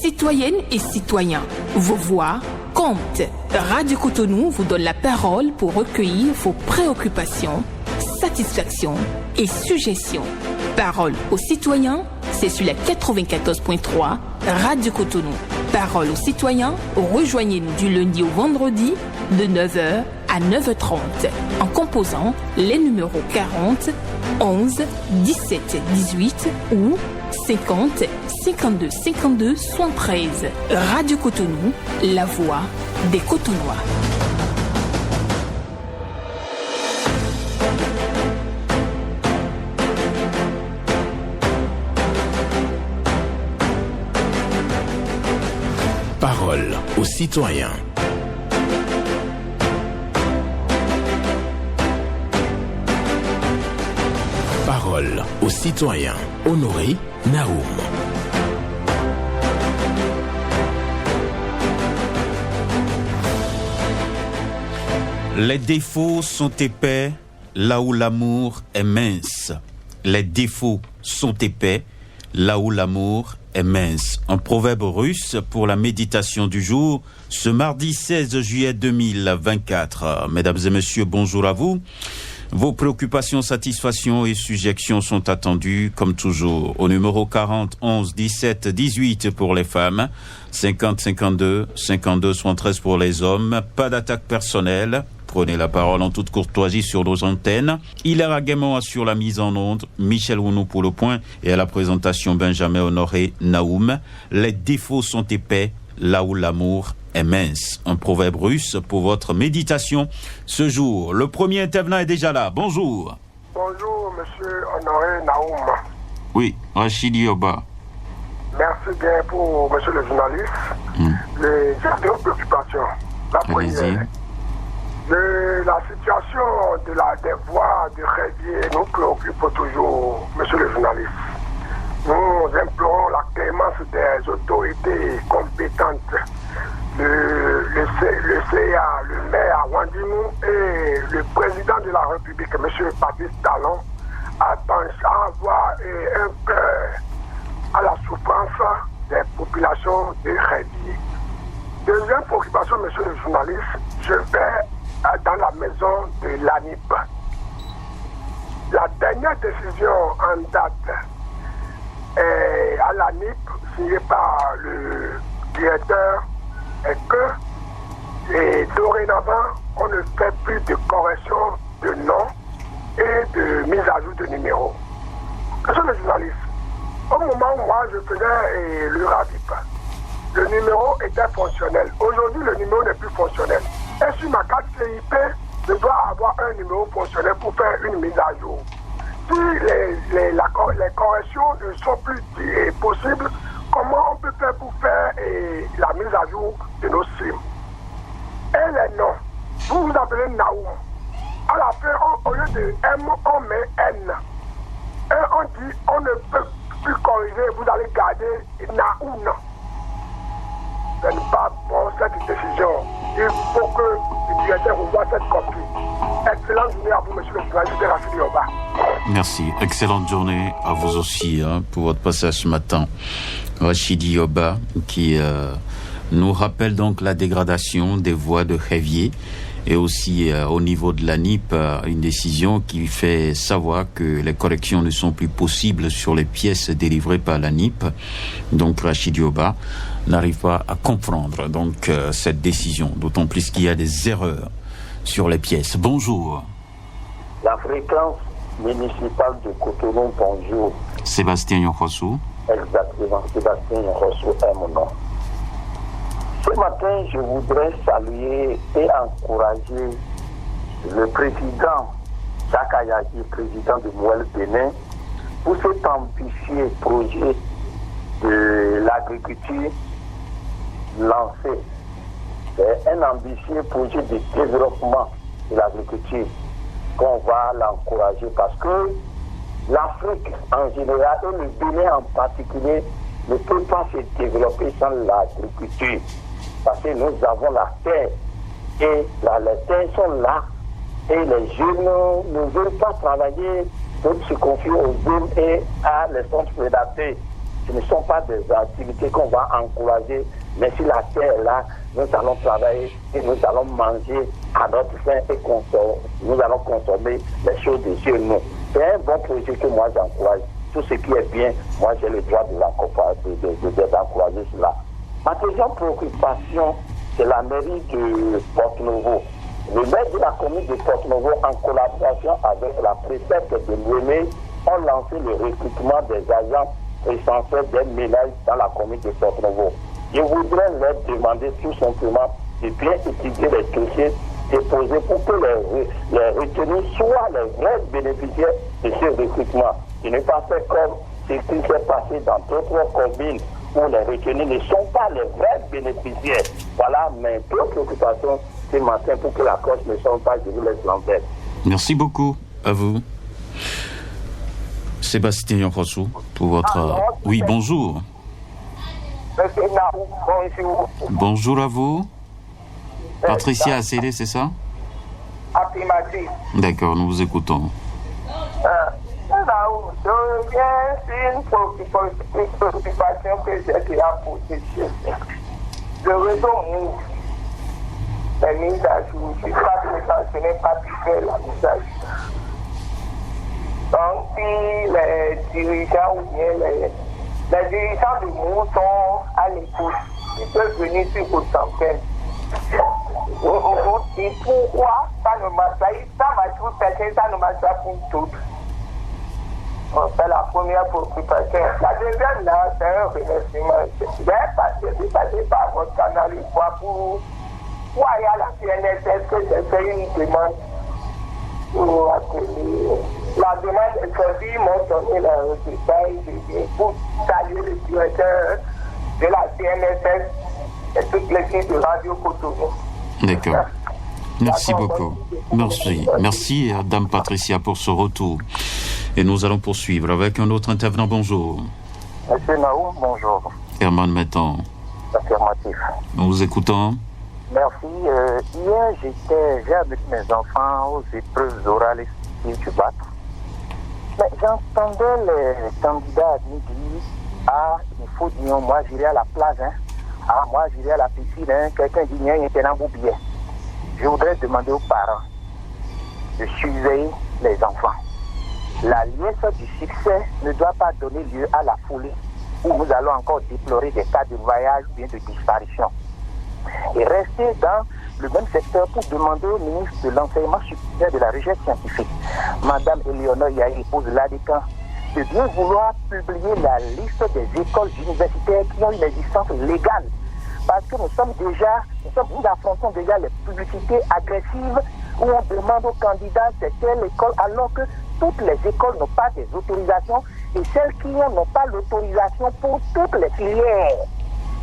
Citoyennes et citoyens, vos voix comptent. Radio Cotonou vous donne la parole pour recueillir vos préoccupations, satisfactions et suggestions. Parole aux citoyens, c'est sur la 94.3 Radio Cotonou. Parole aux citoyens, rejoignez-nous du lundi au vendredi de 9h à 9h30 en composant les numéros 40 11 17 18 ou 50 52 52 73. Radio Cotonou, la voix des Cotonois. Parole aux citoyens. Parole aux citoyens. Honoré Naoum. Les défauts sont épais là où l'amour est mince. Les défauts sont épais là où l'amour est mince. Un proverbe russe pour la méditation du jour, ce mardi 16 juillet 2024. Mesdames et messieurs, bonjour à vous. Vos préoccupations, satisfactions et suggestions sont attendues, comme toujours, au numéro 40 11 17 18 pour les femmes, 50 52 52 73 pour les hommes. Pas d'attaque personnelle. Prenez la parole en toute courtoisie sur nos antennes. Hilaire Guémon assure la mise en onde, Michel Wounou pour le point et à la présentation Benjamin Honoré Naoum. Les défauts sont épais là où l'amour est mince. Un proverbe russe pour votre méditation ce jour. Le premier intervenant est déjà là. Bonjour. Bonjour, monsieur Honoré Naoum. Oui, Rachid Yoba. Merci bien pour monsieur le journaliste. J'ai deux préoccupations. La première, la situation des voies de Révier nous préoccupe toujours, monsieur le journaliste. Nous implorons la clémence des autorités compétentes, le CA, le maire Wandimou et le président de la République, M. Patrice Talon, à avoir un cœur à la souffrance des populations de Révier. Deuxième préoccupation, monsieur le journaliste, je vais dans la maison de l'ANIP. La dernière décision en date à l'ANIP, signée par le directeur, est que dorénavant, on ne fait plus de correction de nom et de mise à jour de numéro. Monsieur le journaliste, au moment où moi je faisais le RADIP, le numéro était fonctionnel. Aujourd'hui, le numéro n'est plus fonctionnel. Et sur ma carte CIP, je dois avoir un numéro fonctionnel pour faire une mise à jour. Si les corrections ne sont plus possibles, comment on peut faire pour faire la mise à jour de nos SIM? Et les noms, vous vous appelez Naoum. À la fin, au lieu de M, on met N. Et on dit, on ne peut plus corriger, vous allez garder Naoum. Ce n'est pas bon cette décision. Il faut que le directeur revoie cette copie. Excellente journée à vous, monsieur le journaliste de Rachid Yoba. Merci. Excellente journée à vous aussi pour votre passage ce matin. Rachid Yoba qui nous rappelle donc la dégradation des voies de Révier et aussi au niveau de l'ANIP, une décision qui fait savoir que les corrections ne sont plus possibles sur les pièces délivrées par l'ANIP. Donc Rachid Yoba n'arrive pas à comprendre donc cette décision, d'autant plus qu'il y a des erreurs sur les pièces. Bonjour. La fréquence municipale de Cotonou, bonjour. Sébastien Yonkosu. Exactement, Sébastien Yonkosu est mon nom. Ce matin, je voudrais saluer et encourager le président Jacques Ayagi, président de Mouel Bénin, pour cet ambitieux projet de l'agriculture lancé. C'est un ambitieux projet de développement de l'agriculture qu'on va l'encourager parce que l'Afrique en général et le Bénin en particulier ne peut pas se développer sans l'agriculture. Parce que nous avons la terre et les terres sont là et les jeunes ne veulent pas travailler, donc se confient aux jeunes et à les centres prédateurs. ce ne sont pas des activités qu'on va encourager, mais si la terre est là, nous allons travailler et nous allons manger à notre faim et nous allons consommer les choses de Dieu. Nous. C'est un bon projet que moi j'encourage. Tout ce qui est bien, moi j'ai le droit d'encourager cela. Ma deuxième préoccupation, c'est la mairie de Porto-Novo. Le maire de la commune de Porto-Novo, en collaboration avec la préfète de Lomé, ont lancé le recrutement des agents essentiels des ménages dans la commune de Porto-Novo. Je voudrais leur demander tout simplement de bien étudier les dossiers déposés pour que les retenus soient les vrais bénéficiaires de ce recrutement. Il n'est pas fait comme ce qui s'est passé dans d'autres communes où les retenus ne sont pas les vrais bénéficiaires. Voilà mes deux préoccupations ce matin pour que la cause ne soit pas, je vous laisse l'antenne. Merci beaucoup à vous. Sébastien Yanfossou, pour votre... Oui, bonjour. Monsieur Naou, bonjour. Bonjour à vous. Patricia Assélé, c'est ça? Affirmatif. D'accord, nous vous écoutons. Naou, je viens sur une préoccupation que j'ai déjà posée. Le réseau MOVE, les mises à jour, je ne suis pas présent, je n'ai pas pu faire la mise à jour. Donc, si les dirigeants ou bien les dirigeants du MOVE sont à l'écoute, ils peuvent venir sur votre antenne. Et pourquoi ça ne marche pas? Ça marche pour certains, ça ne marche pas pour d'autres. C'est la première préoccupation. La deuxième, là, c'est un remerciement. J'ai passé par votre canal une fois pour aller à la CNSS que j'ai fait une demande pour accueillir. La demande est sortie, ils m'ont donné le résultat pour saluer le directeur de la CNSS et toute l'équipe de Radio Cotonou. D'accord. Merci beaucoup. Merci. Merci, Dame Patricia, pour ce retour. Et nous allons poursuivre avec un autre intervenant. Bonjour. Monsieur Naou, bonjour. Herman Mettan. Affirmatif. Nous vous écoutons. Merci. Hier, j'ai amené mes enfants aux épreuves orales et du bac. Mais j'entendais les candidats admis dire il faut dire, moi j'irai à la plage, hein. Moi j'irai à la piscine, hein. Quelqu'un dit, il était dans mon billet. Je voudrais demander aux parents de surveiller les enfants. La liesse du succès ne doit pas donner lieu à la folie où nous allons encore déplorer des cas de voyage ou bien de disparition. Et rester dans le même secteur pour demander au ministre de l'Enseignement supérieur de la Recherche scientifique, Madame Éléonore Yahi, pose là-dedans, de bien vouloir publier la liste des écoles universitaires qui ont une existence légale. Parce que nous affrontons déjà les publicités agressives où on demande aux candidats c'est quelle école, alors que toutes les écoles n'ont pas des autorisations et celles qui n'ont pas l'autorisation pour toutes les filières.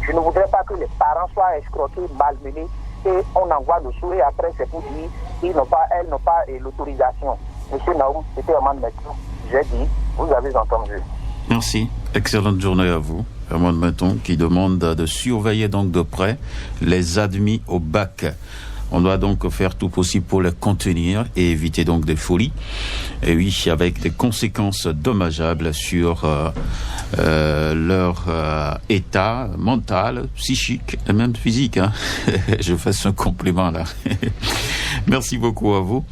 Je ne voudrais pas que les parents soient escroqués, malmenés et on envoie le souhait après c'est pour dire elles n'ont pas l'autorisation. Monsieur Naoum, c'était Herman Metton. J'ai dit, vous avez entendu. Merci. Excellente journée à vous. Herman Metton qui demande de surveiller donc de près les admis au bac. On doit donc faire tout possible pour les contenir et éviter donc des folies. Et oui, avec des conséquences dommageables sur leur état mental, psychique et même physique. Hein. Je fais ce compliment là. Merci beaucoup à vous.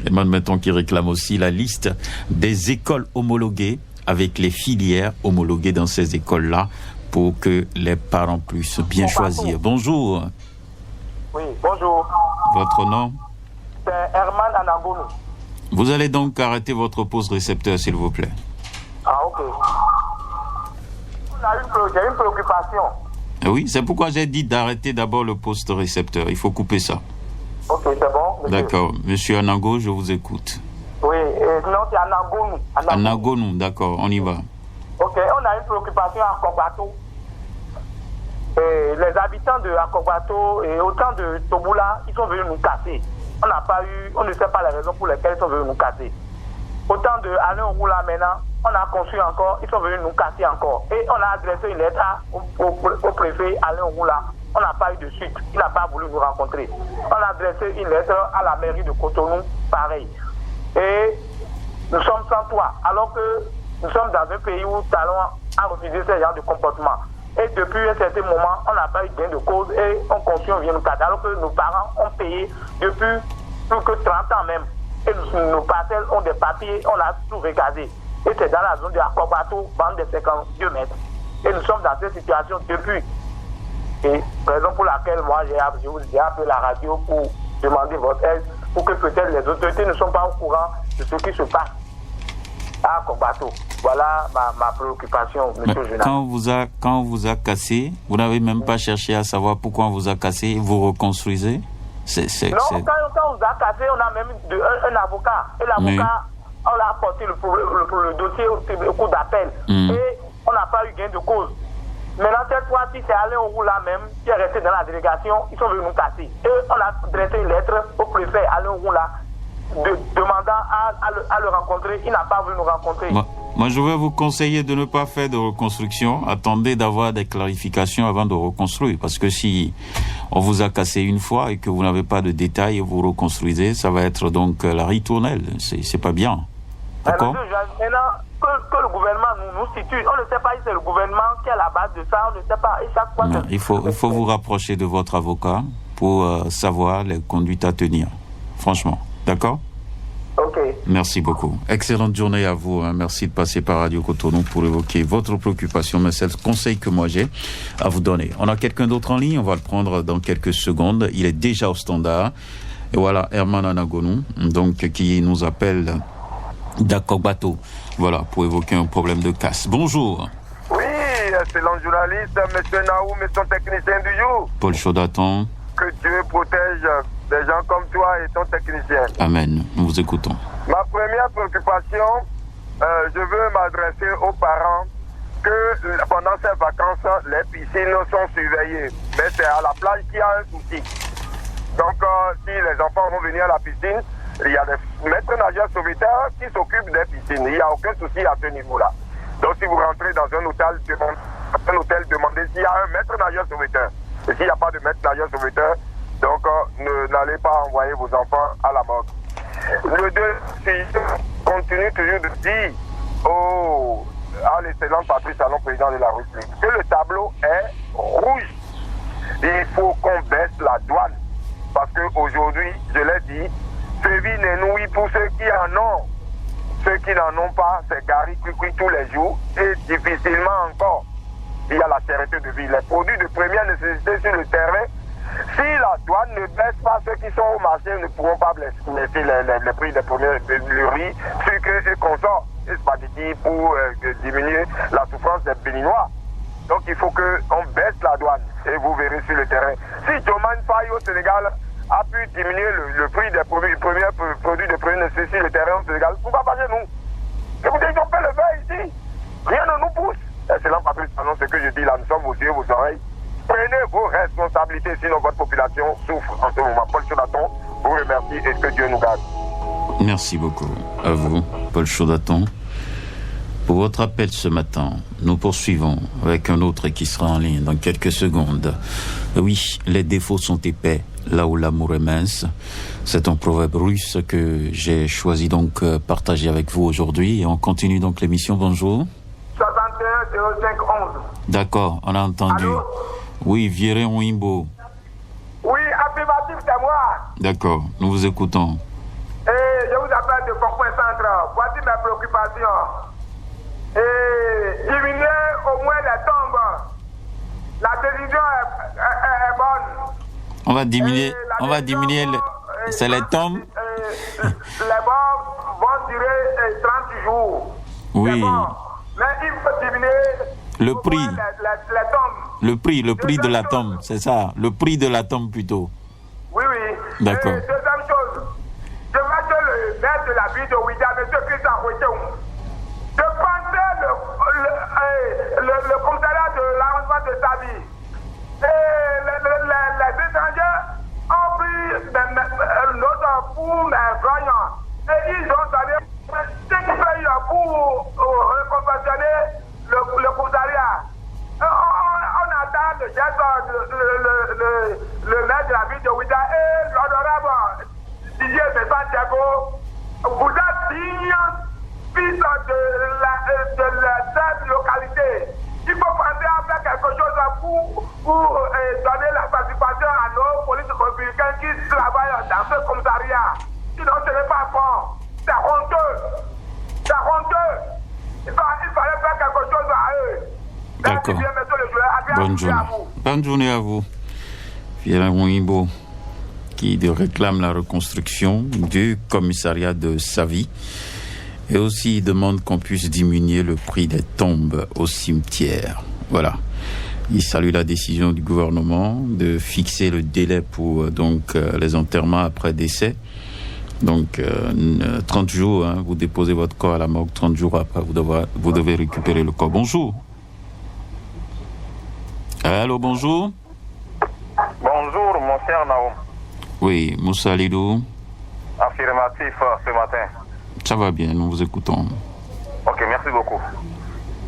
Herman Metton qui réclame aussi la liste des écoles homologuées avec les filières homologuées dans ces écoles-là pour que les parents puissent bien choisir. Bonjour. Oui, bonjour. Votre nom? C'est Herman Anangonou. Vous allez donc arrêter votre pause récepteur, s'il vous plaît. Ah, ok. J'ai une préoccupation. Oui, c'est pourquoi j'ai dit d'arrêter d'abord le poste récepteur. Il faut couper ça. Ok, c'est bon. Monsieur. D'accord. Monsieur Anango, je vous écoute. Oui, non, c'est Anangonou. Anangonou, d'accord, on y va. Ok, on a une préoccupation à Akogbato. Les habitants de Akogbato et autant de Toboula, ils sont venus nous casser. On ne sait pas les raisons pour lesquelles ils sont venus nous casser. Autant de Alain Roula maintenant, on a construit encore, ils sont venus nous casser encore. Et on a adressé une lettre au préfet Alain Roula. On n'a pas eu de suite, il n'a pas voulu nous rencontrer. On a adressé une lettre à la mairie de Cotonou, pareil. Et nous sommes sans toit, alors que nous sommes dans un pays où à refuser ce genre de comportement. Et depuis un certain moment, on n'a pas eu gain de cause et on continue, on vient nous casser. Alors que nos parents ont payé depuis plus que 30 ans même. Et nos parcelles ont des papiers, on a tout regardé. Et c'est dans la zone de Akobato, bande de 52 mètres. Et nous sommes dans cette situation depuis. Et raison pour laquelle moi j'ai appelé la radio pour demander votre aide, pour que peut-être les autorités ne sont pas au courant de ce qui se passe à Akobato. Voilà ma préoccupation, monsieur le journaliste. Quand on vous a cassé, vous n'avez même pas cherché à savoir pourquoi on vous a cassé, vous reconstruisez? Quand on vous a cassé, on a même un avocat. Et l'avocat, on a apporté le dossier au cours d'appel. Et on n'a pas eu gain de cause. Maintenant, cette fois-ci, c'est Alain Orou là même qui est resté dans la délégation. Ils sont venus nous casser. Et on a dressé une lettre au préfet Alain Orou là, demandant à le rencontrer. Il n'a pas voulu nous rencontrer. Moi, je vais vous conseiller de ne pas faire de reconstruction. Attendez d'avoir des clarifications avant de reconstruire. Parce que si on vous a cassé une fois et que vous n'avez pas de détails et vous reconstruisez, ça va être donc la ritournelle. C'est pas bien. D'accord? Maintenant, que le gouvernement nous situe. On ne sait pas si c'est le gouvernement qui est à la base de ça. On ne sait pas. Et chaque fois non, il faut vous rapprocher de votre avocat pour savoir les conduites à tenir. Franchement. D'accord? Ok. Merci beaucoup. Excellente journée à vous. Merci de passer par Radio Cotonou pour évoquer votre préoccupation. Mais c'est le conseil que moi j'ai à vous donner. On a quelqu'un d'autre en ligne. On va le prendre dans quelques secondes. Il est déjà au standard. Et voilà, Herman Anagonou, donc, qui nous appelle d'Akobato. Voilà, pour évoquer un problème de casse. Bonjour. Oui, excellent journaliste, monsieur Naoum et son technicien du jour. Paul Chaudatan. Que Dieu protège des gens comme toi et ton technicien. Amen. Nous vous écoutons. Ma première préoccupation, je veux m'adresser aux parents que pendant ces vacances, les piscines sont surveillées. Mais c'est à la plage qu'il y a un souci. Donc, si les enfants vont venir à la piscine, il y a des maîtres nageurs sauveteurs qui s'occupent des piscines. Il n'y a aucun souci à ce niveau-là. Donc, si vous rentrez dans un hôtel, demandez s'il y a un maître nageur sauveteur. Et s'il n'y a pas de maître nageur sauveteur, donc n'allez pas envoyer vos enfants à la mort. Le deuxième, continue toujours de dire à l'excellent Patrice Talon, président de la République, que le tableau est rouge. Il faut qu'on baisse la douane. Parce qu'aujourd'hui, je l'ai dit, Séville n'est pour ceux qui en ont. Ceux qui n'en ont pas, c'est Gary Cuicui tous les jours et difficilement encore. Il y a la cherté de vie. Les produits de première nécessité sur le terrain, si la douane ne baisse pas, ceux qui sont au marché ne pourront pas baisser les prix des premiers, le riz, sucre et consorts, et spaghettis pour diminuer la souffrance des Béninois. Donc il faut qu'on baisse la douane et vous verrez sur le terrain. Si Joman Faye au Sénégal a pu diminuer le prix des produits de première nécessité sur le terrain au Sénégal, pourquoi pas chez nous? Écoutez, ils ont fait le faire ici. Rien ne nous pousse. Excellent Patrice Talon, ce que je dis là, nous sommes vos yeux, vos oreilles. Prenez vos responsabilités, sinon votre population souffre en ce moment. Paul Chaudatan vous remercie et que Dieu nous garde. Merci beaucoup à vous, Paul Chaudatan, pour votre appel ce matin. Nous poursuivons avec un autre qui sera en ligne dans quelques secondes. Oui, les défauts sont épais, là où l'amour est mince. C'est un proverbe russe que j'ai choisi donc partager avec vous aujourd'hui. Et on continue donc l'émission. Bonjour. 61 05 11. D'accord, on a entendu. Allô? Oui, Vieré Ouimbo. Oui, affirmatif, c'est moi. D'accord, nous vous écoutons. Et je vous appelle de Concoin Centre. Voici mes préoccupations. Et diminuer au moins les tombes. La décision est bonne. On va diminuer, c'est les tombes. Les morts vont durer 30 jours. Oui. Bon. Mais il faut diminuer le prix. Les tombes. Le prix de la tombe, c'est ça. Le prix de la tombe plutôt. Oui. D'accord. Et deuxième chose, je veux que le maire de la ville de Ouida, M. Christian Rocheou, de penser le commissariat de l'arrondissement de Sabi. Et les étrangers ont pris notre pour les voyants. Et ils ont donné ce qui fait pour récompensionner le commissariat. On attend le geste le maire de la ville de Ouida et l'honorable Didier de Santiago. Vous êtes digne fils de cette localité. Il faut penser à faire quelque chose pour donner la participation à nos polices républicains qui travaillent dans ce commissariat. Sinon, ce n'est pas bon. C'est honteux. C'est honteux. Il fallait faire quelque chose à eux. D'accord. Merci bien, monsieur le joueur. Bonne journée. Bonne journée à vous. Pierre Mouimbo, qui réclame la reconstruction du commissariat de Savy. Et aussi, il demande qu'on puisse diminuer le prix des tombes au cimetière. Voilà. Il salue la décision du gouvernement de fixer le délai pour les enterrements après décès. Donc, 30 jours, vous déposez votre corps à la morgue. 30 jours après, vous devez récupérer le corps. Bonjour. Allô, bonjour. Bonjour, mon cher Naoum. Oui, Moussa Lidou. Affirmatif ce matin. Ça va bien, nous vous écoutons. Ok, merci beaucoup.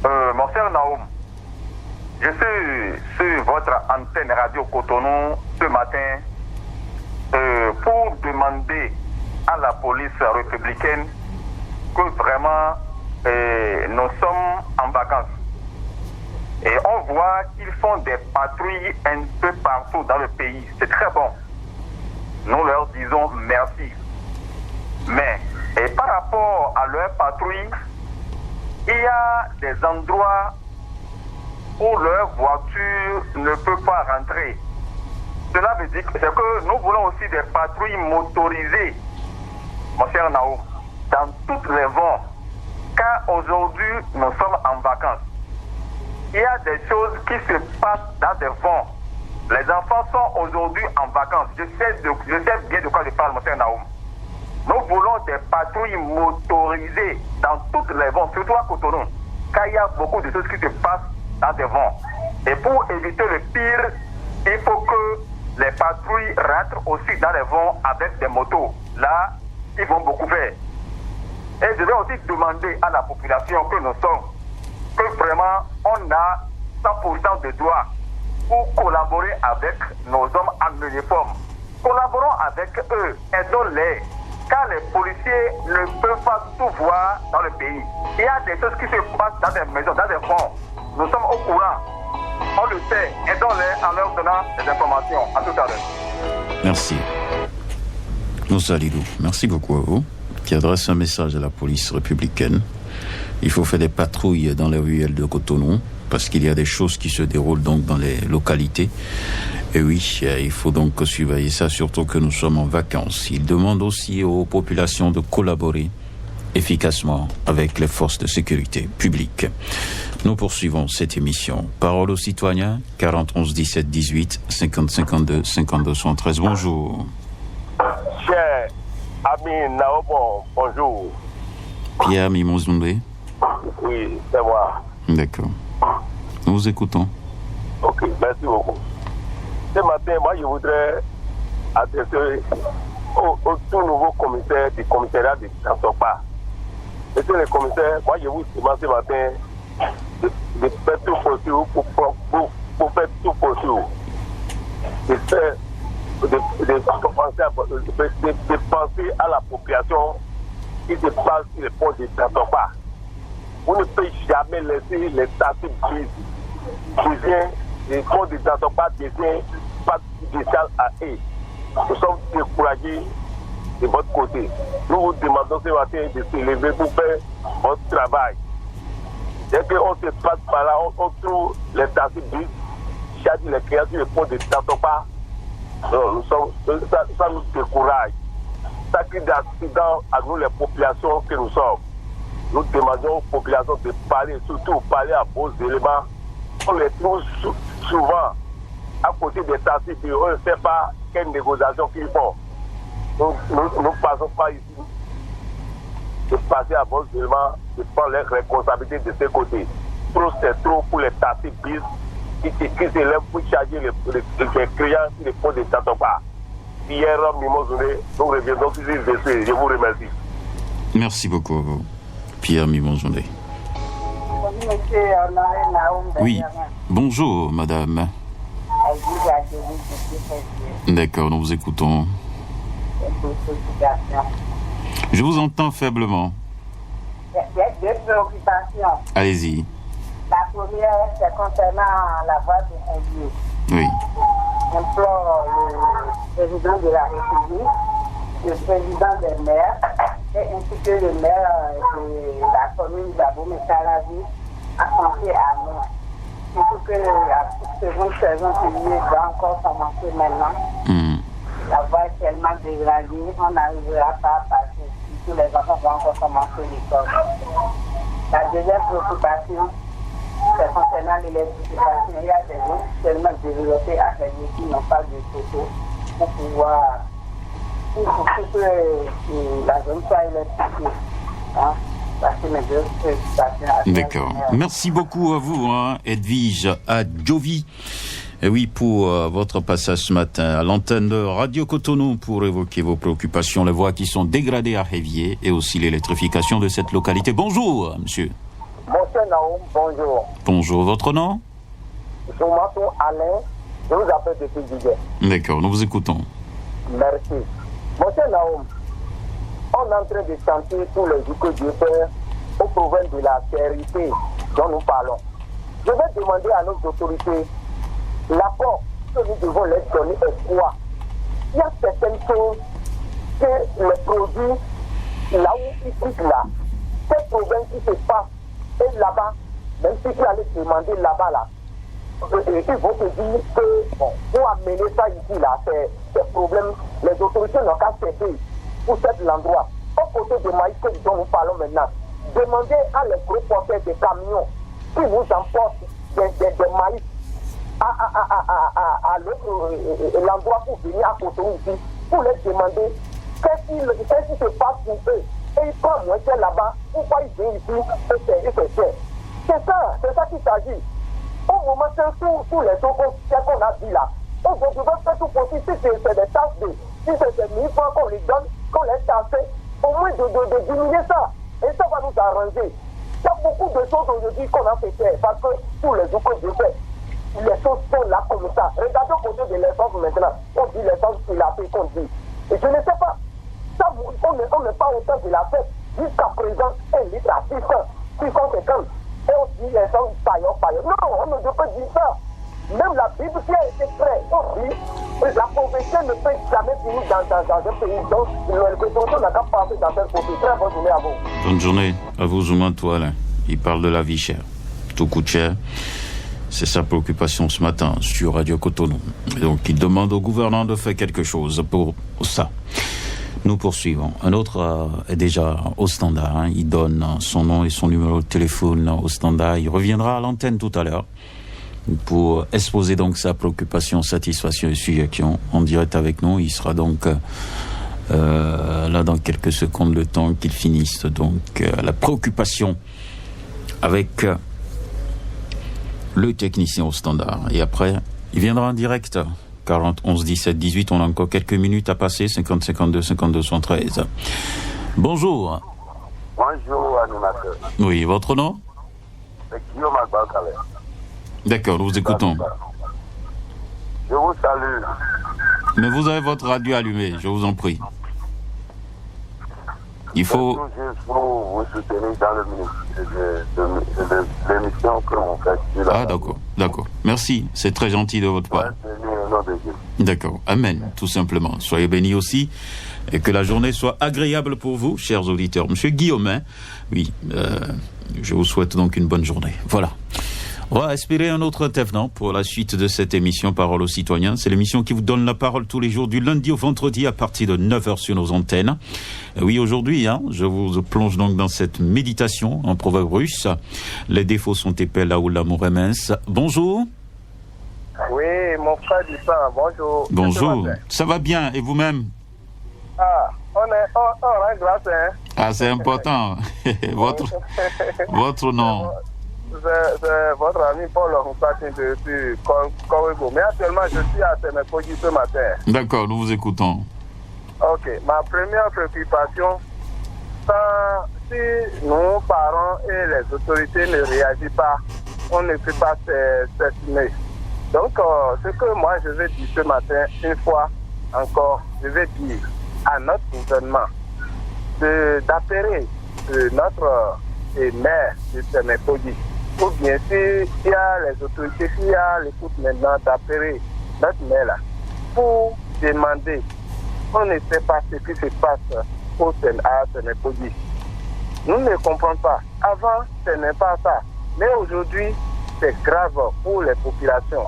Mon cher Naoum, je suis sur votre antenne Radio Cotonou ce matin pour demander à la police républicaine que vraiment nous sommes en vacances. Et on voit qu'ils font des patrouilles un peu partout dans le pays. C'est très bon. Nous leur disons merci. Mais, et par rapport à leur patrouille, il y a des endroits où leur voiture ne peut pas rentrer. Cela veut dire que nous voulons aussi des patrouilles motorisées, mon cher Naoum, dans toutes les voies. Car aujourd'hui, nous sommes en vacances. Il y a des choses qui se passent dans des fonds. Les enfants sont aujourd'hui en vacances. Je sais bien de quoi je parle, mon cher Naoum. Nous voulons des patrouilles motorisées dans toutes les vents, surtout à Cotonou, car il y a beaucoup de choses qui se passent dans des vents. Et pour éviter le pire, il faut que les patrouilles rentrent aussi dans les vents avec des motos. Là, ils vont beaucoup faire. Et je vais aussi demander à la population que nous sommes, que vraiment on a 100% de droits pour collaborer avec nos hommes en uniforme. Collaborons avec eux, aidons-les, car les policiers ne peuvent pas tout voir dans le pays. Il y a des choses qui se passent dans des maisons, dans des fonds. Nous sommes au courant. On le sait, aidons-les en leur donnant des informations. À tout à l'heure. Merci. Moussa Lidou, merci beaucoup à vous, qui adresse un message à la police républicaine. Il faut faire des patrouilles dans les ruelles de Cotonou, parce qu'il y a des choses qui se déroulent donc dans les localités. Et oui, il faut donc surveiller ça, surtout que nous sommes en vacances. Il demande aussi aux populations de collaborer efficacement avec les forces de sécurité publique. Nous poursuivons cette émission. Parole aux citoyens, 40 11 17 18 50 52 52 73. Bonjour. Cher ami Naobo, bonjour. Pierre Mimozundé. Oui, c'est moi. D'accord. Nous vous écoutons. Ok, merci beaucoup. Ce matin, moi, je voudrais adresser au tout nouveau commissaire du commissariat de Tansopa. Monsieur le commissaire, moi, je vous demande ce matin de faire tout possible pour faire tout possible. De penser à la population qui se passe sur le pont de Tansopa. Vous ne pouvez jamais laisser les statuts les fonds de Tansopa deviennent pas spécial à eux. Nous sommes découragés de votre côté. Nous vous demandons ce matin de se lever pour faire votre travail. Dès qu'on se passe par là, on trouve les taxis bus, charge les clients sur le pont de Tansopa. Ça nous décourage. Ça crée des accidents à nous, les populations que nous sommes. Nous demandons aux populations de parler, surtout parler à vos éléments. On les trouve souvent à côté des taxis, puis on ne sait pas quelle négociation qu'ils font. Nous ne passons pas ici de passer à vos éléments, de prendre les responsabilités de ce côté. Trop, c'est trop pour les taxis bis qui se lèvent pour charger les clients sur les ponts de Tansopa. Pierre Mimozundé, nous reviendrons sur ce dossier. Je vous remercie. Merci beaucoup à vous, Pierre Mimozundé. Oui, bonjour madame. D'accord, nous vous écoutons. Je vous entends faiblement. Je préoccupations. Allez-y. La première, c'est concernant la voie de Saint-Dieu. Oui. J'implore le président de la République, le président des maires, et ainsi que le maire de la commune d'Abomey-Calavi à penser à nous. Surtout que la seconde saison publiée va encore commencer maintenant. La voie est tellement dégradée, on n'arrivera pas à passer. Tous les enfants vont encore commencer l'école. La deuxième préoccupation, c'est concernant l'électrification. Il y a des routes tellement développées à faire qui n'ont pas de photo pour pouvoir, pour que la zone soit électrifiée. Hein? D'accord. Merci beaucoup à vous, Edwige Adjovi. Et oui, pour votre passage ce matin à l'antenne de Radio Cotonou pour évoquer vos préoccupations, les voies qui sont dégradées à Révier et aussi l'électrification de cette localité. Bonjour, monsieur. Monsieur Naoum, bonjour. Bonjour, votre nom? Je m'appelle Alain, je vous appelle depuis Didier. D'accord, nous vous écoutons. Merci. Monsieur Naoum, on est en train de sentir tous les éco-directeurs au problème de la sécurité dont nous parlons. Je vais demander à nos autorités l'apport que nous devons leur donner est quoi. Il y a certaines choses que les produits, là où ils quittent là, ces problèmes qui se passent, et là-bas, même si tu allais demander là-bas, là, ils vont te dire que, bon, pour amener ça ici, là, ces problèmes, les autorités n'ont qu'à céder pour cet endroit. Au côté de maïs dont nous parlons maintenant, demandez à les gros porteurs des camions qui vous emportent des maïs à l'endroit pour venir à Cotonou ici, pour les demander qu'est-ce qui se passe pour eux. Et ils prennent moins cher là-bas, pourquoi ils viennent ici et c'est cher. C'est ça qu'il s'agit. Au moment que tous les choses qu'on a dit là, on devrait faire tout possible, si c'est des tâches si c'est 1000 francs qu'on les donne, qu'on les taxe, au moins de diminuer ça. Et ça va nous arranger. Il y a beaucoup de choses aujourd'hui qu'on a fait faire, parce que tous les jours que je fais, les choses sont là comme ça. Regardez au côté de l'essence maintenant. On dit l'essence qu'il a fait qu'on dit. Et je ne sais pas. Ça, on n'est pas au temps de la fête. Jusqu'à présent, un litre à 650. Et on dit l'essence paillon. Non, on ne peut pas dire ça. Même la Bible qui a été créée, on dit la pauvreté ne peut jamais finir dans un pays. Donc, le Cotonou n'a qu'à passer dans cette pauvreté. Très bonne journée à vous. Bonne journée à vous, Zouma Toile. Il parle de la vie chère. Tout coûte cher. C'est sa préoccupation ce matin sur Radio Cotonou. Et donc, il demande au gouvernement de faire quelque chose pour ça. Nous poursuivons. Un autre est déjà au standard. Il donne son nom et son numéro de téléphone au standard. Il reviendra à l'antenne tout à l'heure pour exposer donc sa préoccupation, satisfaction et suggestion en direct avec nous. Il sera donc là dans quelques secondes, le temps qu'il finisse donc la préoccupation avec le technicien au standard. Et après, il viendra en direct. 40 11 17 18, on a encore quelques minutes à passer. 50 52 52 113. Bonjour. Bonjour, animateur. Oui, votre nom? C'est Guillaume Albarcalais. D'accord, nous vous écoutons. Je vous salue. Mais vous avez votre radio allumée, je vous en prie. Il faut... C'est tout juste pour vous soutenir dans l'émission que vous faites. Ah, d'accord. Merci, c'est très gentil de votre part. D'accord, amen, tout simplement. Soyez bénis aussi, et que la journée soit agréable pour vous, chers auditeurs. Monsieur Guillaume, oui, je vous souhaite donc une bonne journée. Voilà. On va espérer un autre intervenant pour la suite de cette émission Parole aux citoyens. C'est l'émission qui vous donne la parole tous les jours du lundi au vendredi à partir de 9h sur nos antennes. Et oui, aujourd'hui, je vous plonge donc dans cette méditation en proverbe russe. Les défauts sont épais là où l'amour est mince. Bonjour. Oui, mon frère du sang, bonjour. Bonjour, ça va bien, et vous-même? Ah, on rend grâce, hein. Ah, c'est important. votre nom? C'est votre ami Paul Roussati depuis Kowego. Mais actuellement, je suis à Sénécogi ce matin. D'accord, nous vous écoutons. Ok, ma première préoccupation, si nos parents et les autorités ne réagissent pas, on ne peut pas s'estimer. Donc, ce que moi je vais dire ce matin, une fois encore, je vais dire à notre gouvernement d'appeler notre et maire de Sénépolis, ou bien s'il y a les autorités, s'il y a l'écoute maintenant d'appeler notre maire là, pour demander, on ne sait pas ce qui se passe à Sénépolis. Nous ne comprenons pas. Avant, ce n'est pas ça. Mais aujourd'hui, c'est grave pour les populations.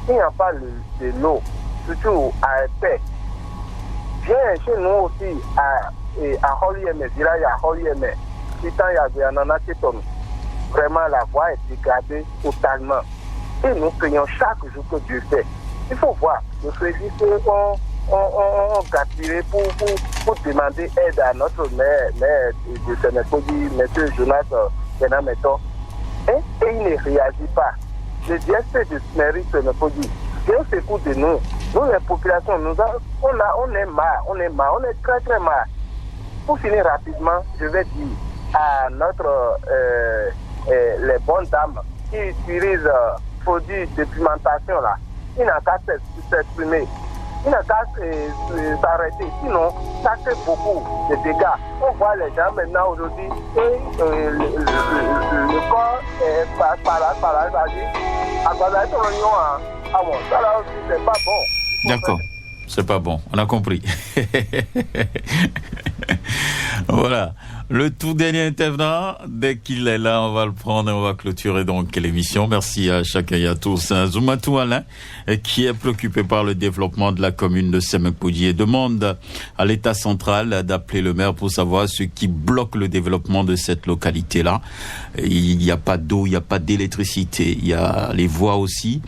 Il n'y a pas de l'eau, surtout à Épais. Viens chez nous aussi à Holieme, village à Holieme. Il y a un Keton. Vraiment, la voie est dégradée totalement. Et nous payons chaque jour que Dieu fait. Il faut voir. Le président, on gaspille pour demander aide à notre maire de Sénépolis, M. Jonas Benameto. Et il ne réagit pas. Le DSP de mairie Sénépolis, Dieu s'écoute de nous. Nous, les populations, on est marre, on est très très marre. Pour finir rapidement, je vais dire à les bonnes dames qui utilisent produits de pimentation là, il n'a qu'à s'exprimer, il n'a qu'à s'arrêter, sinon ça fait beaucoup de dégâts. On voit les gens maintenant aujourd'hui et le corps passe par là, ah bon, ça là aussi c'est pas bon. D'accord. C'est pas bon, on a compris. Voilà. Le tout dernier intervenant, dès qu'il est là, on va le prendre et on va clôturer donc l'émission. Merci à chacun et à tous. Zoumatou Alain, qui est préoccupé par le développement de la commune de Sémépoudi, demande à l'État central d'appeler le maire pour savoir ce qui bloque le développement de cette localité-là. Il n'y a pas d'eau, il n'y a pas d'électricité, il y a les voies aussi.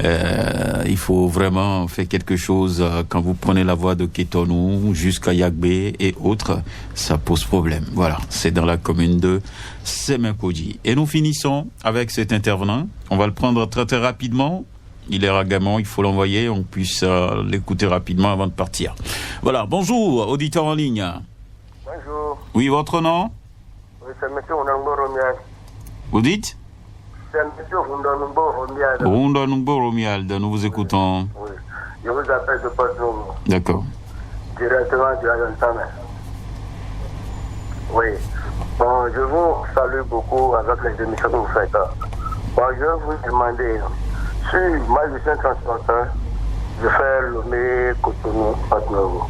Il faut vraiment faire quelque chose. Quand vous prenez la voie de Kétonou jusqu'à Yagbé et autres, ça pose problème. Voilà, c'est dans la commune de Sémépoudi. Et nous finissons avec cet intervenant. On va le prendre très très rapidement. Il est ragamant, il faut l'envoyer, on puisse l'écouter rapidement avant de partir. Voilà, bonjour, auditeur en ligne. Bonjour. Oui, votre nom? Oui, c'est M. Rundonumbo Romial. Vous dites? C'est M. Rundonumbo Romial. Rundonumbo Romial, nous vous écoutons. Oui, je vous appelle de Porto. D'accord. Directement du Ayantame. Oui. Bon, je vous salue beaucoup avec les émissions que vous faites. Bon, je vais vous demander, si moi je suis un transporteur, je fais Lomé, Cotonou, Porto.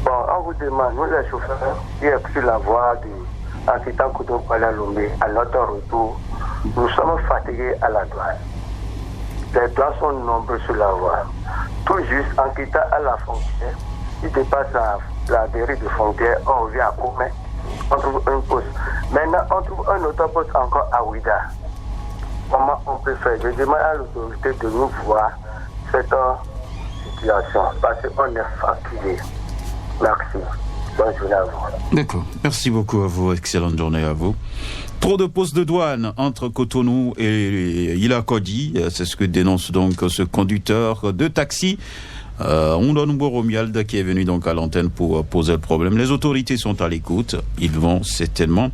Bon, on vous demande, nous les chauffeurs, qui est sur la voie en quittant Cotonou pour aller à Lomé, à notre retour, nous sommes fatigués à la douane. Les douanes sont nombreux sur la voie. Tout juste en quittant à la frontière, il dépasse la dérive de frontière, on revient à Koumé. On trouve un poste. Maintenant, on trouve un autre poste encore à Ouida. Comment on peut faire? Je demande à l'autorité de nous voir cette situation parce qu'on est fatigué. Merci. Bonne journée à vous. D'accord. Merci beaucoup à vous. Excellente journée à vous. Trop de postes de douane entre Cotonou et Ilakodi. C'est ce que dénonce donc ce conducteur de taxi. Rundonumbo Romial qui est venu donc à l'antenne pour poser le problème. Les autorités sont à l'écoute. Ils vont certainement.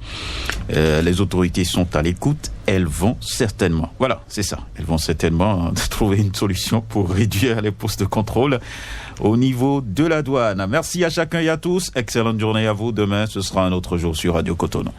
Les autorités sont à l'écoute. Elles vont certainement. Voilà, c'est ça. Elles vont certainement trouver une solution pour réduire les postes de contrôle au niveau de la douane. Merci à chacun et à tous. Excellente journée à vous. Demain, ce sera un autre jour sur Radio Cotonou.